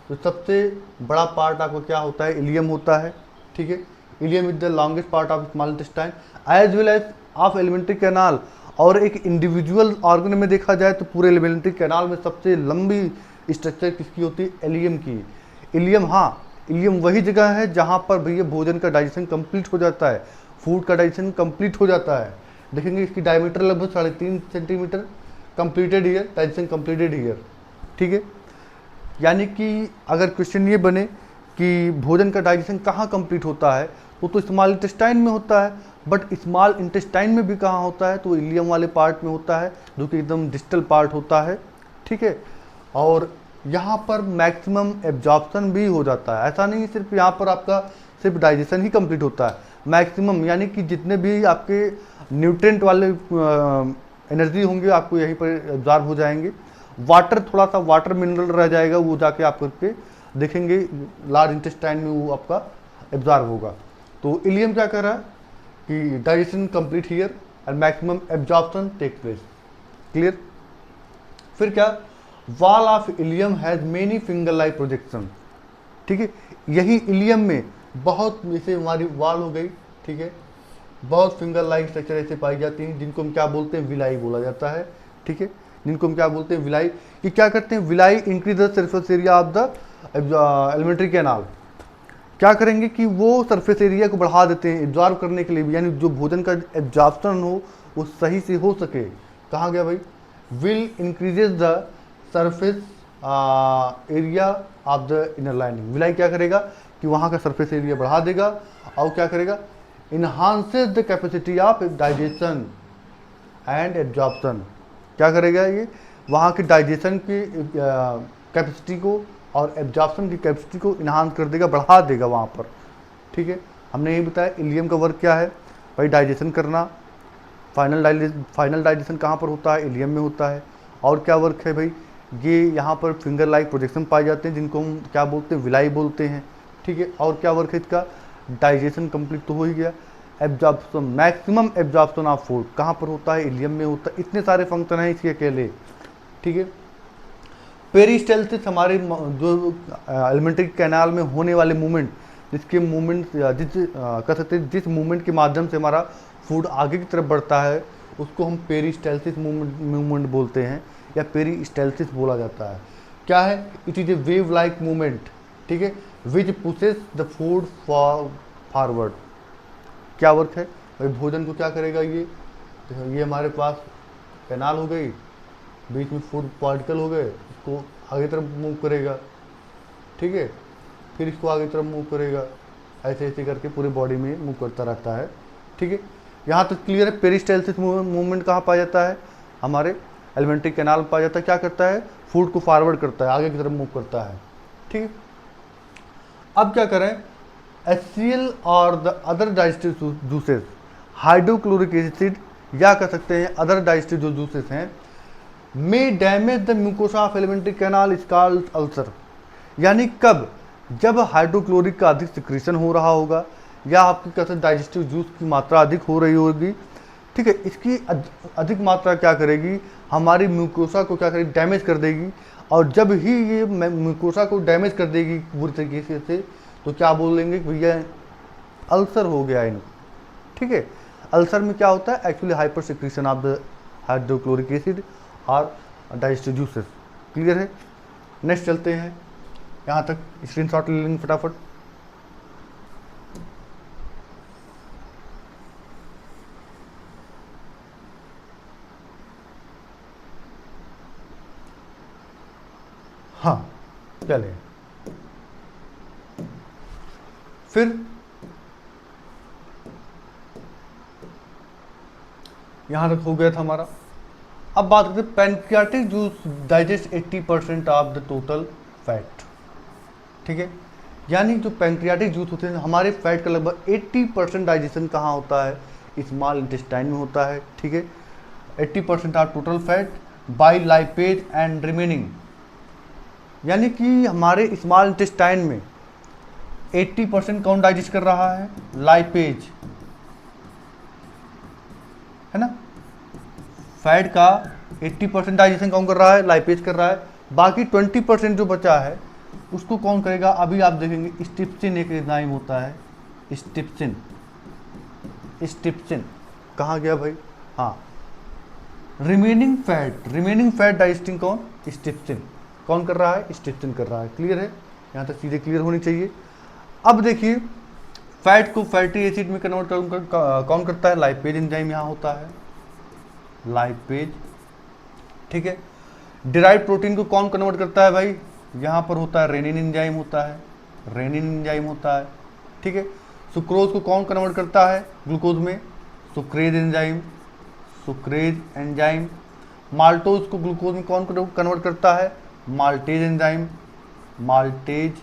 तो सबसे बड़ा पार्ट आपका क्या होता है, इलियम होता है। ठीक है, ileum is the longest part of small intestine as well as of alimentary canal. और एक इंडिविजुअल ऑर्गन में देखा जाए तो पूरे एलिमेंट्री कैनाल में सबसे लंबी स्ट्रक्चर किसकी होती है, इलियम की। इलियम, हाँ, इलियम वही जगह है जहाँ पर भैया भोजन का डाइजेशन कंप्लीट हो जाता है, फूड का डाइजेशन कंप्लीट हो जाता है। देखेंगे इसकी डायमीटर लगभग 3.5 centimetre, completed year, digestion completed year. ठीक है, यानी कि अगर क्वेश्चन ये बने कि भोजन का डाइजेशन कहाँ कंप्लीट होता है, तो स्मॉल इंटेस्टाइन में होता है। बट स्मॉल इंटेस्टाइन में भी कहाँ होता है, तो इलियम वाले पार्ट में होता है, जो कि एकदम डिस्टल पार्ट होता है। ठीक है, और यहाँ पर मैक्सिमम एब्जॉर्प्शन भी हो जाता है। ऐसा नहीं सिर्फ यहाँ पर आपका सिर्फ डाइजेशन ही कंप्लीट होता है, मैक्सिमम यानी कि जितने भी आपके न्यूट्रिएंट वाले एनर्जी होंगे आपको यहीं पर एब्जॉर्ब हो जाएंगे। वाटर, थोड़ा सा वाटर मिनरल रह जाएगा, वो जाके आप करके देखेंगे लार्ज इंटेस्टाइन में वो आपका एब्जॉर्ब होगा। तो इलियम क्या कर रहा है कि digestion complete here and maximum absorption take place. Clear, फिर क्या, wall of ileum has many finger like projection. ठीक है, यही इलियम में बहुत, जैसे हमारी वॉल हो गई, ठीक है, बहुत फिंगर लाइक स्ट्रक्चर ऐसे पाई जाती हैं जिनको हम क्या बोलते हैं, विलाई बोला जाता है। ठीक है, जिनको हम क्या बोलते हैं, विलाई। ये क्या करते हैं, villi increase the surface area of the elementary canal. क्या करेंगे कि वो सरफेस एरिया को बढ़ा देते हैं एब्जॉर्ब करने के लिए, यानी जो भोजन का एब्जॉर्प्शन हो वो सही से हो सके। कहाँ गया भाई, will increases the surface area of the inner lining. Villi क्या करेगा कि वहाँ का सरफेस एरिया बढ़ा देगा, और क्या करेगा, enhances the capacity of digestion and absorption. क्या करेगा ये, वहाँ की डाइजेशन की कैपेसिटी को और एब्जॉर्प्शन की कैपेसिटी को इन्हांस कर देगा, बढ़ा देगा वहाँ पर। ठीक है, हमने यही बताया इलियम का वर्क क्या है भाई, डाइजेशन करना। फाइनल डाइजेशन कहाँ पर होता है, इलियम में होता है। और क्या वर्क है भाई, ये यहाँ पर फिंगर लाइक प्रोजेक्शन पाए जाते हैं जिनको हम क्या बोलते हैं, विलाई बोलते हैं। ठीक है, और क्या वर्क है इसका, डाइजेशन कंप्लीट तो हो ही गया। Absorption, maximum absorption of food कहाँ पर होता है, इलियम में होता है। इतने सारे फंक्शन हैं इसके अकेले। ठीक है, पेरिस्टाल्सिस हमारे जो एलिमेंट्री कैनाल में होने वाले मूवमेंट, जिसके मूवमेंट कह सकते हैं जिस मूवमेंट के माध्यम से हमारा फूड आगे की तरफ बढ़ता है, उसको हम पेरिस्टाल्सिस मूवमेंट बोलते हैं। या पेरिस्टाल्सिस बोला जाता है। क्या है? It is a wave like movement, ठीक है, विच पुशेस द फूड फॉरवर्ड। क्या वर्क है भाई? भोजन को क्या करेगा ये? देखो ये हमारे पास कैनाल हो गई, बीच में फूड पार्टिकल हो गए, इसको आगे तरफ मूव करेगा, ठीक है, फिर इसको आगे तरफ मूव करेगा, ऐसे ऐसे करके पूरी बॉडी में मूव करता रहता है, ठीक है। यहाँ तक क्लियर है? पेरिस्टाल्सिस मूवमेंट कहाँ पाया जाता है? हमारे एलिमेंट्री कैनाल में पाया जाता है। क्या करता है? फूड को फॉरवर्ड करता है, आगे की तरफ मूव करता है, ठीक है। अब क्या करें? HCl और the other digestive juices, hydrochloric acid या कह सकते हैं अदर डाइजेस्टिव जो जूसेस हैं, may damage the mucosa of alimentary canal is called ulcer. यानी कब? जब हाइड्रोक्लोरिक का अधिक सिक्रीशन हो रहा होगा या आपकी कहते डाइजेस्टिव जूस की मात्रा अधिक हो रही होगी, ठीक है, इसकी अधिक मात्रा क्या करेगी? हमारी म्यूकोसा को क्या करेगी? डैमेज कर देगी। और जब ही ये म्यूकोसा को डैमेज कर देगी बुरी तरीके से, तो क्या बोलेंगे कि भैया अल्सर हो गया इन, ठीक है। अल्सर में क्या होता है? Actually hyper secretion of the hydrochloric acid और डाइजेस्टिव जूसेस। क्लियर है? नेक्स्ट चलते हैं, यहाँ तक स्क्रीनशॉट ले लेंगे फटाफट। हाँ चले, फिर यहाँ तक हो गया था हमारा। अब बात करते हैं pancreatic juice digest 80% of the total fat, ठीक है। यानी जो पैनक्रियाटिक जूस होते हैं, हमारे फैट का लगभग 80% डाइजेशन कहाँ होता है? स्मॉल इंटेस्टाइन में होता है, ठीक है। 80% of total fat by lipase and remaining, यानी कि हमारे स्मॉल इंटेस्टाइन में 80% कौन डाइजेस्ट कर रहा है? लाइपेज, है ना। फैट का 80% डाइजेशन कौन कर रहा है? लाइपेज कर रहा है। बाकी 20% जो बचा है उसको कौन करेगा? अभी आप देखेंगे स्ट्रिप्सिन एक एंजाइम होता है, स्ट्रिप्सिन। स्ट्रिप्सिन कहाँ गया भाई? हाँ, रिमेनिंग फैट डाइजेस्टिंग कौन? स्ट्रिप्सिन। कौन कर रहा है? स्ट्रिप्सिन कर रहा है। क्लियर है? यहाँ तक चीज़ें क्लियर होनी चाहिए। अब देखिए, फैट को फैटी एसिड में कन्वर्ट कौन करता है? लाइपेज एंजाइम यहाँ होता है, लाइपेज, ठीक है। डिराइव प्रोटीन को कौन कन्वर्ट करता है भाई? यहाँ पर होता है रेनिन एंजाइम होता है, रेनिन एंजाइम होता है, ठीक है। सुक्रोज को कौन कन्वर्ट करता है ग्लूकोज में? Sucrase enzyme, sucrase enzyme. Maltose को ग्लूकोज में कौन कन्वर्ट करता है? Maltase enzyme, maltase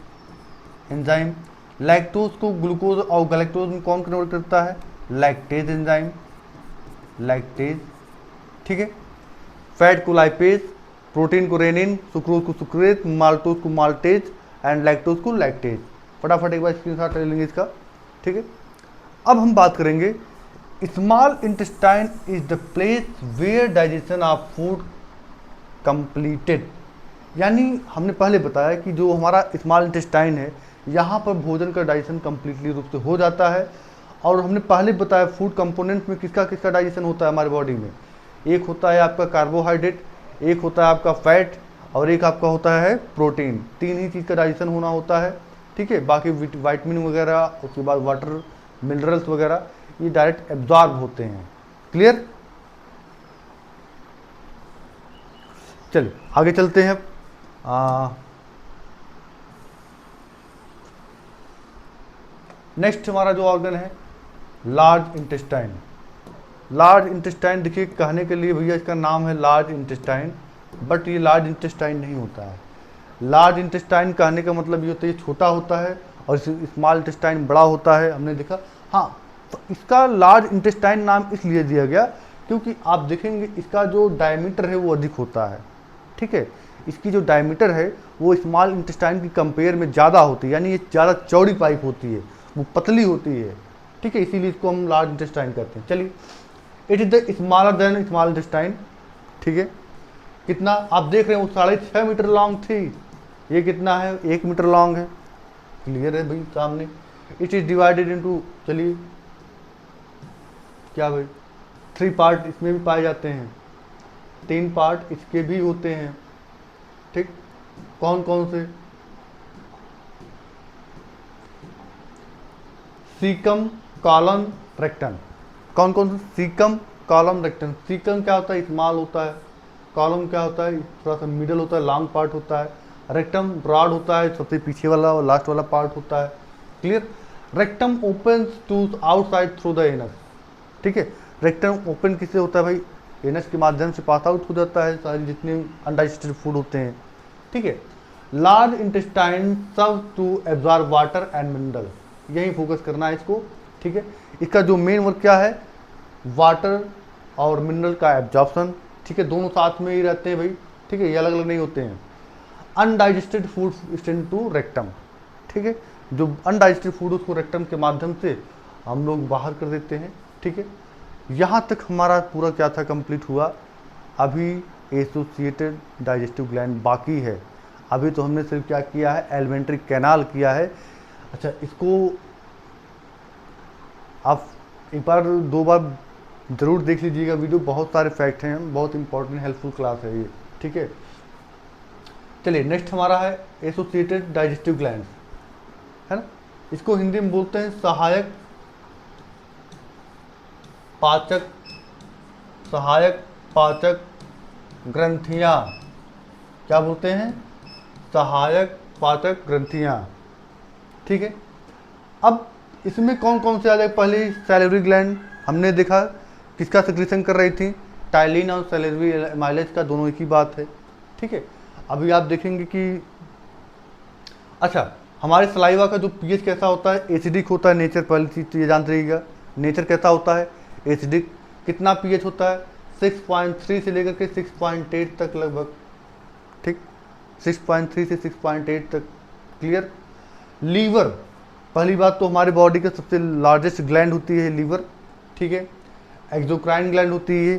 enzyme. Lactose को ग्लूकोज और गैलेक्टोज में कौन कन्वर्ट करता है? लैक्टेज एंजाइम, लैक्टेज, ठीक है। फैट को लाइपेज, प्रोटीन को रेनिन, सुक्रोज को सुक्रेज, माल्टोज को माल्टेज एंड लैक्टोज को लैक्टेज। फटाफट एक बार स्क्रीनशॉट ले लेंगे इसका, ठीक है। अब हम बात करेंगे small intestine is the place where digestion of food completed. यानी हमने पहले बताया कि जो हमारा स्मॉल इंटेस्टाइन है, यहाँ पर भोजन का डाइजेशन कंप्लीटली रूप से हो जाता है। और हमने पहले बताया फूड कंपोनेंट में किसका किसका डाइजेशन होता है हमारी बॉडी में? एक होता है आपका कार्बोहाइड्रेट, एक होता है आपका फैट, और एक आपका होता है प्रोटीन। तीन ही चीज़ का डाइजेशन होना होता है, ठीक है। बाकी विटामिन वगैरह, उसके बाद वाटर, मिनरल्स वगैरह, ये डायरेक्ट एब्जॉर्ब होते हैं। क्लियर? चलिए आगे चलते हैं। नेक्स्ट हमारा जो ऑर्गन है लार्ज इंटेस्टाइन। लार्ज इंटेस्टाइन देखिए, कहने के लिए भैया इसका नाम है लार्ज इंटेस्टाइन, बट ये लार्ज इंटेस्टाइन नहीं होता है। लार्ज इंटेस्टाइन कहने का मतलब ये होता है ये छोटा होता है और स्मॉल इंटेस्टाइन बड़ा होता है, हमने देखा। हाँ, तो इसका लार्ज इंटेस्टाइन नाम इसलिए दिया गया क्योंकि आप देखेंगे इसका जो डायमीटर है वो अधिक होता है, ठीक है। इसकी जो डायमीटर है वो स्मॉल इंटेस्टाइन की कंपेयर में ज़्यादा होती है, यानी ये ज़्यादा चौड़ी पाइप होती है, वो पतली होती है, ठीक है। इसीलिए इसको हम लार्ज इंटेस्टाइन कहते हैं। चलिए, it is the smaller than small intestine, ठीक है। कितना आप देख रहे हैं, वो 6.5 मीटर लॉन्ग थी, ये कितना है? 1 मीटर लॉन्ग है। क्लियर है भाई सामने? इट इज़ डिवाइडेड इनटू, चलिए क्या भाई, 3 पार्ट इसमें भी पाए जाते हैं। 3 पार्ट इसके भी होते हैं, ठीक। कौन कौन से? Caecum, column, rectum. कौन कौन से? Caecum, column, rectum. सीकम क्या होता है? स्मॉल होता है। कॉलम क्या होता है? थोड़ा सा मिडल होता है, लॉन्ग पार्ट होता है। रेक्टम ब्रॉड होता है, सबसे पीछे वाला और लास्ट वाला पार्ट होता है। Clear? Rectum opens to outside through the anus, ठीक है। रेक्टम ओपन किससे होता है भाई? एनस के माध्यम से पास आउट हो जाता है सारे जितने अनडाइजेस्टेड फूड होते हैं, ठीक है। Large intestine serve to absorb water and mineral, यही फोकस करना है इसको, ठीक है। इसका जो मेन वर्क क्या है? वाटर और मिनरल का एब्जॉर्प्शन, ठीक है। दोनों साथ में ही रहते हैं भाई, ठीक है, ये अलग अलग नहीं होते हैं। Undigested food sent to rectum, ठीक है। जो अनडाइजेस्टेड फूड उसको रेक्टम के माध्यम से हम लोग बाहर कर देते हैं, ठीक है। यहाँ तक हमारा पूरा क्या था? कंप्लीट हुआ। अभी एसोसिएटेड डाइजेस्टिव ग्लैंड बाकी है। अभी तो हमने सिर्फ क्या किया है? एलिमेंट्री कैनाल किया है। अच्छा, इसको आप एक बार 2 बार ज़रूर देख लीजिएगा वीडियो, बहुत सारे फैक्ट हैं, बहुत इंपॉर्टेंट हेल्पफुल क्लास है ये, ठीक है। चलिए नेक्स्ट हमारा है एसोसिएटेड डाइजेस्टिव ग्लैंड, है ना। इसको हिंदी में बोलते हैं सहायक पाचक, सहायक पाचक ग्रंथियाँ। क्या बोलते हैं? सहायक पाचक ग्रंथियाँ, ठीक है। अब इसमें कौन कौन से आ जाए? पहले सैलिवरी ग्लैंड हमने देखा किसका सिक्रीशन कर रही थी? टाइलिन और सैलिवरी माइलेज का, दोनों एक ही बात है, ठीक है। अभी आप देखेंगे कि अच्छा, हमारे सलाइवा का जो पीएच कैसा होता है? एसिडिक होता है नेचर, पहली चीज़ तो ये जान रहिएगा। नेचर कैसा होता है? एसिडिक। कितना पीएच होता है? 6.3 से लेकर के 6.8 तक लगभग, ठीक। 6.3 से 6.8 तक। क्लियर? लीवर, पहली बात तो हमारे बॉडी का सबसे लार्जेस्ट ग्लैंड होती है लीवर, ठीक है। एक्सोक्राइन ग्लैंड होती है,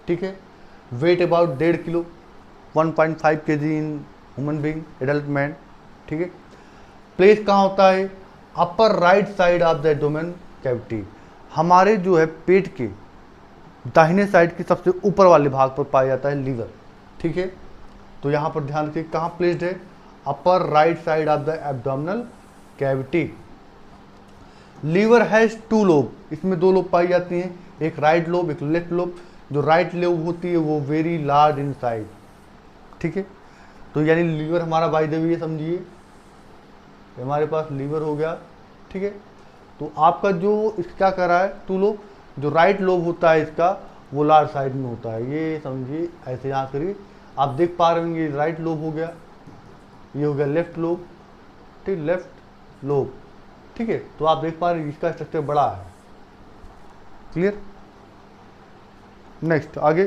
ठीक है। Weight about 1.5 kilo, 1.5 kg in human being, adult man, ठीक है। प्लेस कहाँ होता है? Upper right side of the abdomen cavity, हमारे जो है पेट के दाहिने साइड के सबसे ऊपर वाले भाग पर पाया जाता है लीवर, ठीक है। तो यहाँ पर ध्यान रखिए कहाँ प्लेस्ड है? Upper right side of the abdominal cavity. Liver has 2 lobe, इसमें 2 लोब पाई जाती हैं, एक राइट लोब एक लेफ्ट लोब। जो राइट लोब होती है वो वेरी लार्ज इन साइज, ठीक है। तो यानी लीवर हमारा बाय द वे समझिए, हमारे पास लीवर हो गया, ठीक है। तो आपका जो इसका क्या कर रहा है? 2 लोब, जो राइट लोब होता है इसका वो लार्ज साइड में होता है, ये समझिए। ऐसे यहाँ करिए, आप देख पा रहे होंगे राइट लोब हो गया, ये हो गया लेफ्ट लोब, ठीक, लेफ्ट लोब, ठीक है। तो आप देख पा रहे हैं इसका स्ट्रक्चर बड़ा है। क्लियर? नेक्स्ट आगे,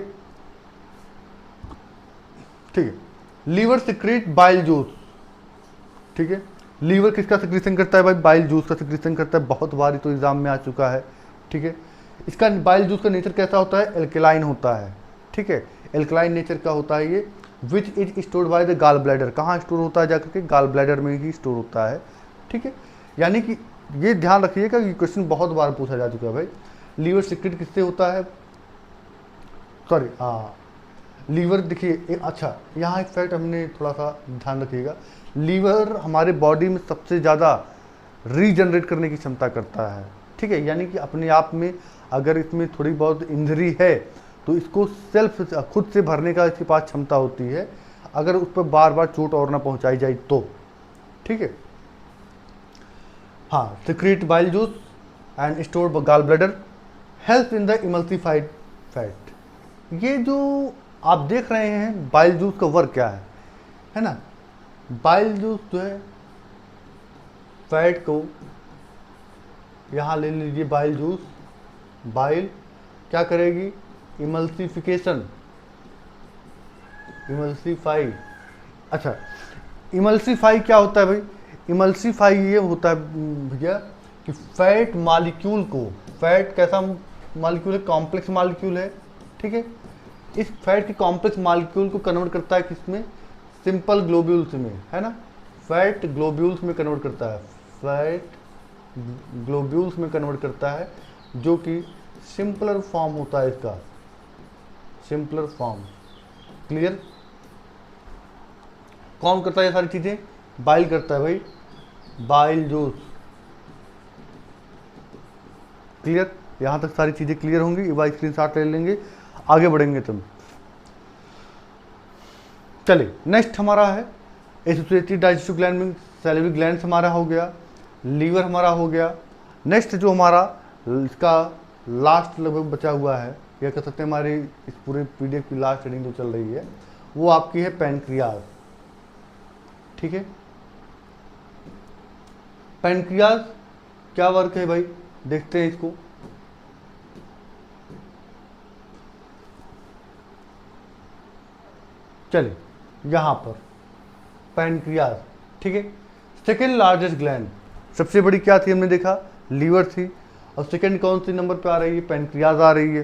ठीक है। लीवर सिक्रेट बाइल जूस, ठीक है। लीवर किसका सिक्रीशन करता है भाई? बाइल जूस का सिक्रीशन करता है, बहुत बार तो एग्जाम में आ चुका है, ठीक है। इसका बाइल जूस का नेचर कैसा होता है? एल्कलाइन होता है, ठीक है। एल्कलाइन नेचर का होता है ये, which is stored by the gall bladder, कहाँ स्टोर होता है? जाकर के गाल ब्लैडर में ही स्टोर होता है, ठीक है। यानी कि ये ध्यान रखिएगा कि क्वेश्चन बहुत बार पूछा जा चुका है भाई। लीवर सिक्रेट किससे होता है? सॉरी, हाँ, लीवर देखिए अच्छा, यहाँ एक फैक्ट हमने थोड़ा सा ध्यान रखिएगा। लीवर हमारे बॉडी में सबसे ज़्यादा रीजनरेट करने की क्षमता करता है, ठीक है। यानी कि अपने आप में अगर इसमें थोड़ी बहुत इंजरी है तो इसको सेल्फ खुद से भरने का इसके पास क्षमता होती है, अगर उस पर बार बार चोट और ना पहुंचाई जाए तो, ठीक है। हाँ, secrete bile juice and store gall bladder, help in the emulsified fat. ये जो आप देख रहे हैं बाइल जूस का वर्क क्या है ना। बाइल जूस जो है फैट को, यहाँ ले लीजिए बाइल जूस, बाइल क्या करेगी? Emulsification, emulsify. अच्छा, इमल्सीफाई क्या होता है भाई? इमल्सीफाई ये होता है भैया कि फैट मॉलिक्यूल को, फैट कैसा मॉलिक्यूल है? कॉम्प्लेक्स मॉलिक्यूल है, ठीक है। इस फैट के कॉम्प्लेक्स मॉलिक्यूल को कन्वर्ट करता है किसमें? सिंपल ग्लोब्यूल्स में, है ना। फैट ग्लोब्यूल्स में कन्वर्ट करता है, फैट ग्लोब्यूल्स में कन्वर्ट करता है, जो कि सिंपलर फॉर्म होता है इसका, सिंपलर फॉर्म। क्लियर? कौन करता है ये सारी चीजें? बाइल करता है भाई, बाइल जूस। क्लियर? यहां तक सारी चीजें क्लियर होंगी। एक बार स्क्रीनशॉट ले लेंगे, आगे बढ़ेंगे तुम। चलिए नेक्स्ट हमारा है एसोसिएटेड डाइजेस्टिव ग्लैंड में सैलिवरी ग्लैंड हमारा हो गया, लीवर हमारा हो गया। नेक्स्ट जो हमारा इसका लास्ट लगभग बचा हुआ है, या कह सकते हैं हमारी इस पूरे पीडीएफ की लास्ट हेडिंग जो चल रही है वो आपकी है पैनक्रियाज। ठीक है, पैनक्रियाज क्या वर्क है भाई, देखते हैं इसको। चलिए यहां पर पैनक्रियाज, ठीक है, सेकेंड लार्जेस्ट ग्लैंड। सबसे बड़ी क्या थी हमने देखा, लीवर थी, और सेकेंड कौन सी नंबर पे आ रही है, पैनक्रियाज आ रही है।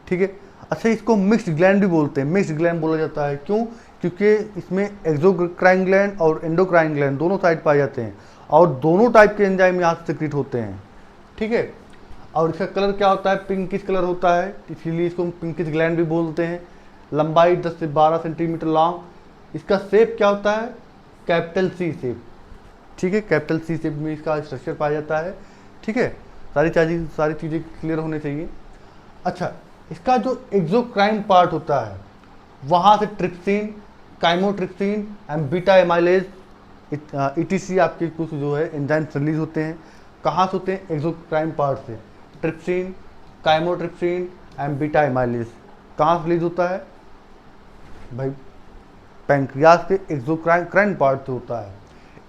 ठीक है, अच्छा इसको मिक्स्ड ग्लैंड भी बोलते हैं, मिक्स्ड ग्लैंड बोला जाता है। क्यों? क्योंकि इसमें एक्सोक्राइन ग्लैंड और एंडोक्राइन ग्लैंड दोनों साइड पाए जाते हैं, और दोनों टाइप के एंजाइम यहाँ से सिक्रीट होते हैं। ठीक है, और इसका कलर क्या होता है, पिंकिश कलर होता है, इसीलिए इसको पिंकिश ग्लैंड भी बोलते हैं। लंबाई 10 से 12 सेंटीमीटर लॉन्ग। इसका शेप क्या होता है, कैपिटल सी शेप। ठीक है, कैपिटल सी शेप में इसका स्ट्रक्चर पाया जाता है। ठीक है, सारी चीज़ें क्लियर होनी चाहिए। अच्छा, इसका जो एक्सोक्राइन पार्ट होता है वहाँ से trypsin, chymotrypsin and beta amylase etc आपके कुछ जो है एंजाइम्स रिलीज होते हैं। कहाँ से होते हैं, एक्सोक्राइन पार्ट से। Trypsin, chymotrypsin and beta amylase कहाँ से रिलीज होता है भाई, पैंक्रियाज के एक्सोक्राइन पार्ट से होता है।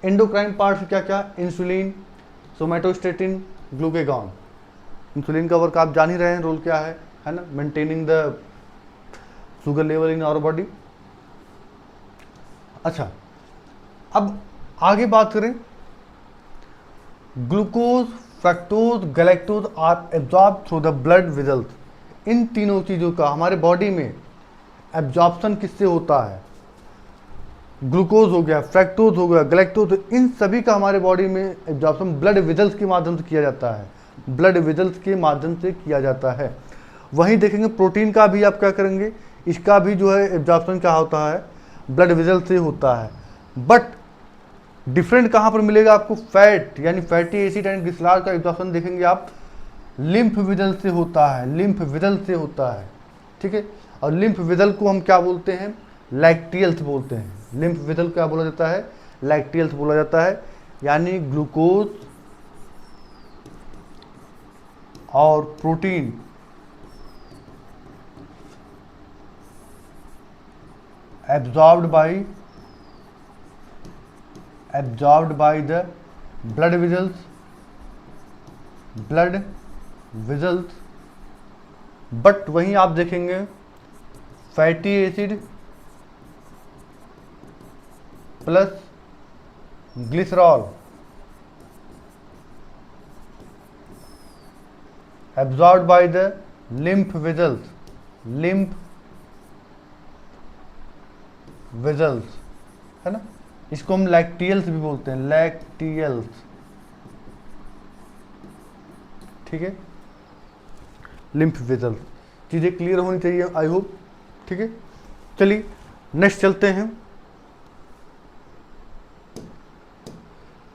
एंडोक्राइन पार्ट से क्या क्या, इंसुलिन, सोमेटोस्टेटिन, ग्लूकेगॉन। इंसुलिन का वर्क आप जान ही रहे हैं, रोल क्या है ना, maintaining the sugar level in our body. अच्छा, अब आगे बात करें, glucose, fructose, galactose are absorb through the blood vessels. इन तीनों चीज़ों का हमारे बॉडी में एब्जॉर्प्शन किससे होता है, ग्लूकोज हो गया, फ्रक्टोज हो गया, गैलेक्टोज, इन सभी का हमारे बॉडी में एब्जॉर्प्शन ब्लड वेसल्स के माध्यम से किया जाता है, ब्लड वेसल्स के माध्यम से किया जाता है। वहीं देखेंगे प्रोटीन का भी आप क्या करेंगे, इसका भी जो है एब्जॉर्प्शन क्या होता है, ब्लड वेसल से होता है। बट डिफरेंट कहाँ पर मिलेगा आपको, फैट यानी फैटी एसिड एंड ग्लिसरॉल का एब्जॉर्प्शन देखेंगे आप लिम्फ वेसल से होता है, लिम्फ वेसल से होता है। ठीक है, और लिम्फ वेसल को हम क्या बोलते हैं, लैक्टियल्स बोलते हैं। लिम्फ वेसल क्या बोला जाता है, लैक्टियल्स बोला जाता है। यानी ग्लूकोज और protein absorbed by the blood vessels, but वहीं आप देखेंगे fatty acid plus glycerol absorbed by the lymph vessels, है ना, इसको हम लैक्टियल्स भी बोलते हैं, लैक्टियल्स। ठीक है, लिम्फ वेसल्स। चीज़ें क्लियर होनी चाहिए आई होप। ठीक है, चलिए नेक्स्ट चलते हैं,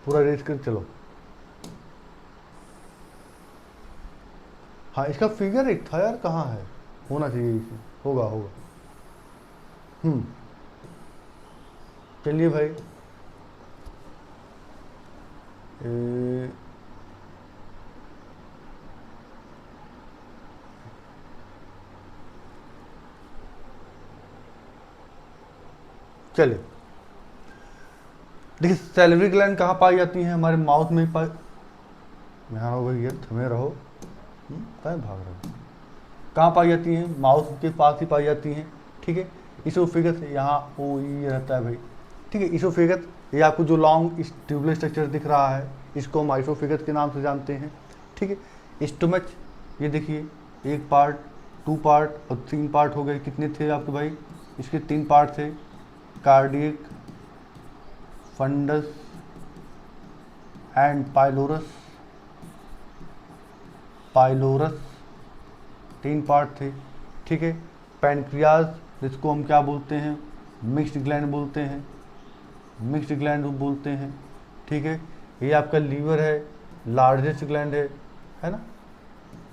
पूरा रेस कर चलो। हाँ, इसका फिगर एक था यार, कहाँ है, होना चाहिए इसे, होगा। चलिए भाई, चलिए देखिए, सैलिवरी ग्लैंड कहाँ पाई जाती हैं, हमारे माउथ में पाई, यहाँ हो गई, थमे रहो, कहाँ भाग रहे हो, कहाँ पाई जाती हैं, माउथ के पास ही पाई जाती हैं। ठीक है, इसोफेगस यहाँ ओ ये रहता है भाई। ठीक है, इसोफेगस, ये आपको जो लॉन्ग ट्यूबुलर स्ट्रक्चर दिख रहा है इसको हम इसोफेगस के नाम से जानते हैं। ठीक है, स्टमच, ये देखिए, एक पार्ट, 2 पार्ट और 3 पार्ट हो गए। कितने थे आपके भाई, इसके 3 पार्ट थे, cardiac, fundus and pylorus. 3 part थे। ठीक है, पैनक्रियाज, जिसको हम क्या बोलते हैं, मिक्स्ड ग्लैंड बोलते हैं, मिक्स्ड ग्लैंड बोलते हैं। ठीक है, ये आपका लीवर है, लार्जेस्ट ग्लैंड है ना।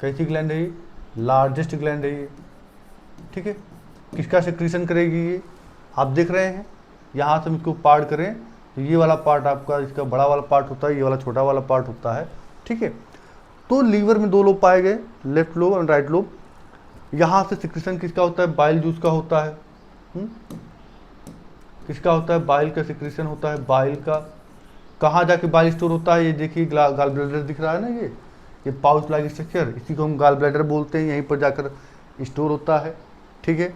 कैसी ग्लैंड है ये, लार्जेस्ट ग्लैंड है ये। ठीक है, किसका सिक्रीशन करेगी ये, आप देख रहे हैं। यहाँ से हम इसको पार्ट करें तो ये वाला पार्ट आपका, इसका बड़ा वाला पार्ट होता है, ये वाला छोटा वाला पार्ट होता है। ठीक है, तो लीवर में 2 लोब पाए गए, left lobe and right lobe. यहाँ से सिक्रीशन किसका होता है, बाइल जूस का होता है। किसका होता है, बाइल का सिक्रीशन होता है, बाइल का। कहाँ जाके बाइल स्टोर होता है, ये देखिए गाल ब्लैडर दिख रहा है ना, ये पाउच लाइक स्ट्रक्चर, इसी को हम गाल ब्लैडर बोलते हैं, यहीं पर जाकर स्टोर होता है। ठीक है,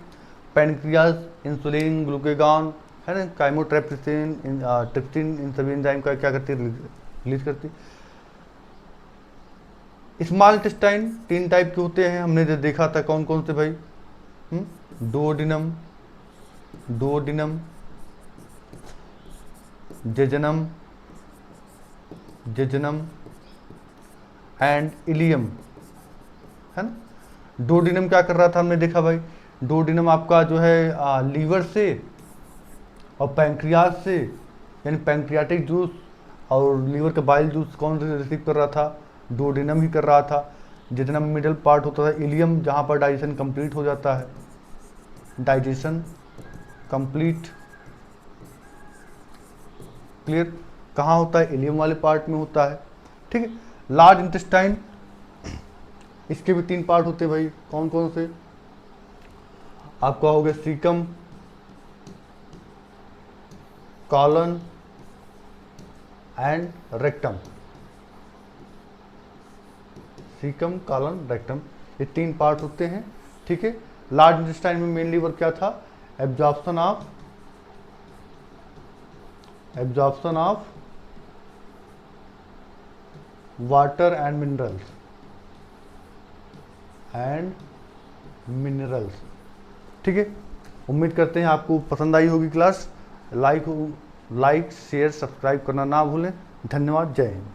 पैनक्रियाज इंसुलिन, ग्लूकेगॉन है ना, काइमोट्रिप्सिन, ट्रिप्सिन, इन सभी एंजाइम का क्या करती है, रिलीज करती है। स्मॉल इंटेस्टाइन 3 टाइप के होते हैं, हमने जो देखा था, कौन कौन से भाई, डुओडेनम, जेजनम एंड इलियम, है ना। डुओडेनम क्या कर रहा था, हमने देखा भाई, डुओडेनम आपका जो है लीवर से और पैंक्रियाज से, यानी पैंक्रियाटिक जूस और लीवर का बाइल जूस कौन से रिसीव कर रहा था, डुओडेनम ही कर रहा था। जितना मिडल पार्ट होता था इलियम, जहाँ पर डाइजेशन कंप्लीट हो जाता है, डाइजेशन कंप्लीट, क्लियर, कहाँ होता है, इलियम वाले पार्ट में होता है। ठीक है, लार्ज इंटेस्टाइन, इसके भी 3 पार्ट होते हैं भाई, कौन कौन से, आपका हो गया caecum, colon and rectum. Caecum, colon, rectum, ये 3 पार्ट होते हैं। ठीक है, लार्ज इंटेस्टाइन में मेनली वर्क क्या था, absorption of water and minerals. ठीक है, उम्मीद करते हैं आपको पसंद आई होगी क्लास। लाइक शेयर सब्सक्राइब करना ना भूलें। धन्यवाद, जय हिंद।